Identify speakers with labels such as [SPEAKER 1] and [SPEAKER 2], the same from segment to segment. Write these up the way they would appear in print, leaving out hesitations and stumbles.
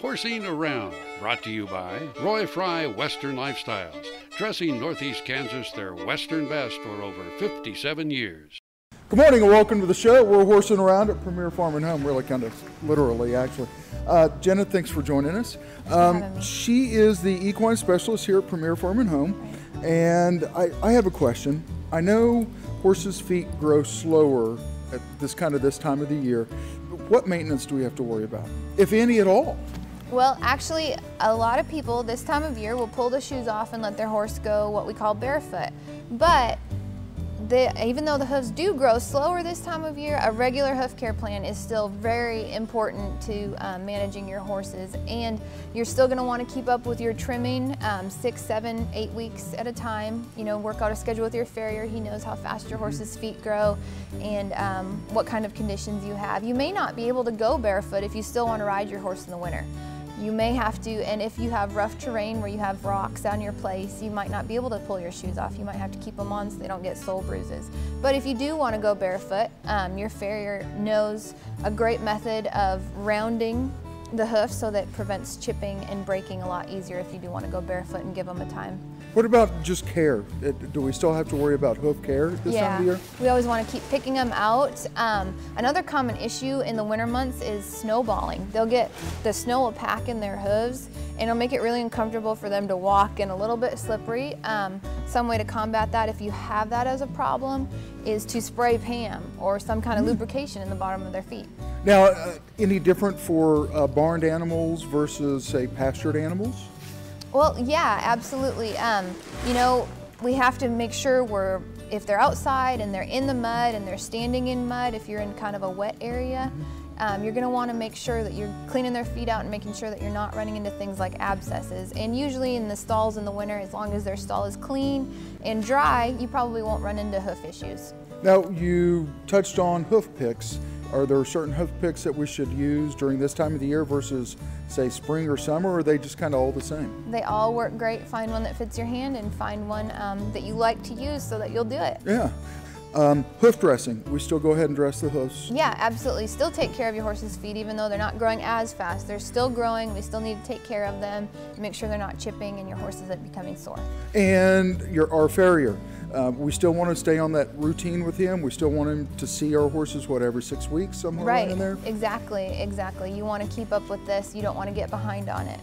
[SPEAKER 1] Horsing Around, brought to you by Roy Fry Western Lifestyles, dressing Northeast Kansas their Western best for over 57 years.
[SPEAKER 2] Good morning and welcome to the show. We're horsing around at Premier Farm and Home, really kind of literally actually. Jenna, thanks for joining us. She is the equine specialist here at Premier Farm and Home. And I have a question. I know horses' feet grow slower at this time of the year. What maintenance do we have to worry about, if any at all?
[SPEAKER 3] Well, actually, a lot of people this time of year will pull the shoes off and let their horse go what we call barefoot. But even though the hooves do grow slower this time of year, a regular hoof care plan is still very important to managing your horses. And you're still going to want to keep up with your trimming 6, 7, 8 weeks at a time. You know, work out a schedule with your farrier. He knows how fast your horse's feet grow and what kind of conditions you have. You may not be able to go barefoot if you still want to ride your horse in the winter. You may have to, and if you have rough terrain where you have rocks on your place, you might not be able to pull your shoes off. You might have to keep them on so they don't get sole bruises. But if you do want to go barefoot, your farrier knows a great method of rounding the hoof so that prevents chipping and breaking a lot easier if you do want to go barefoot and give them a time.
[SPEAKER 2] What about just care? Do we still have to worry about hoof care this time of the year?
[SPEAKER 3] We always want to keep picking them out. Another common issue in the winter months is snowballing. The snow will pack in their hooves and it'll make it really uncomfortable for them to walk and a little bit slippery. Some way to combat that, if you have that as a problem, is to spray PAM or some kind of lubrication in the bottom of their feet.
[SPEAKER 2] Now, any different for barned animals versus, say, pastured animals?
[SPEAKER 3] Well, yeah, absolutely. You know, we have to make sure if they're outside and they're in the mud and they're standing in mud, if you're in kind of a wet area, you're going to want to make sure that you're cleaning their feet out and making sure that you're not running into things like abscesses. And usually in the stalls in the winter, as long as their stall is clean and dry, you probably won't run into hoof issues. Now,
[SPEAKER 2] you touched on hoof picks. Are there certain hoof picks that we should use during this time of the year versus, say, spring or summer, or are they just kind of all the same?
[SPEAKER 3] They all work great. Find one that fits your hand and find one that you like to use so that you'll do it.
[SPEAKER 2] Yeah. Hoof dressing, we still go ahead and dress the hoofs?
[SPEAKER 3] Yeah, absolutely. Still take care of your horse's feet even though they're not growing as fast. They're still growing. We still need to take care of them, make sure they're not chipping and your horse isn't becoming sore.
[SPEAKER 2] And our farrier. We still want to stay on that routine with him. We still want him to see our horses, every 6 weeks, somewhere right in there?
[SPEAKER 3] Exactly. You want to keep up with this. You don't want to get behind on it.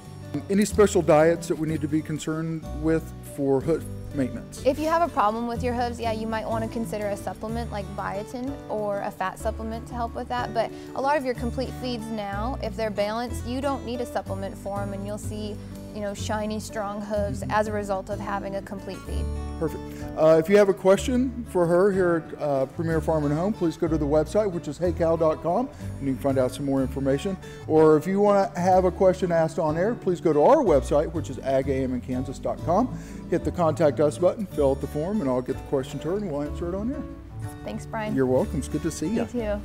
[SPEAKER 2] Any special diets that we need to be concerned with for hoof maintenance?
[SPEAKER 3] If you have a problem with your hooves, yeah, you might want to consider a supplement like biotin or a fat supplement to help with that. But a lot of your complete feeds now, if they're balanced, you don't need a supplement for them, and you'll see, you know, shiny, strong hooves as a result of having a complete feed.
[SPEAKER 2] Perfect. If you have a question for her here at Premier Farm and Home, please go to the website, which is heycow.com, and you can find out some more information. Or if you want to have a question asked on air, please go to our website, which is agaminkansas.com. Hit the Contact Us button, fill out the form, and I'll get the question to her, and we'll answer it on air.
[SPEAKER 3] Thanks, Brian.
[SPEAKER 2] You're welcome. It's good to see you.
[SPEAKER 3] You too.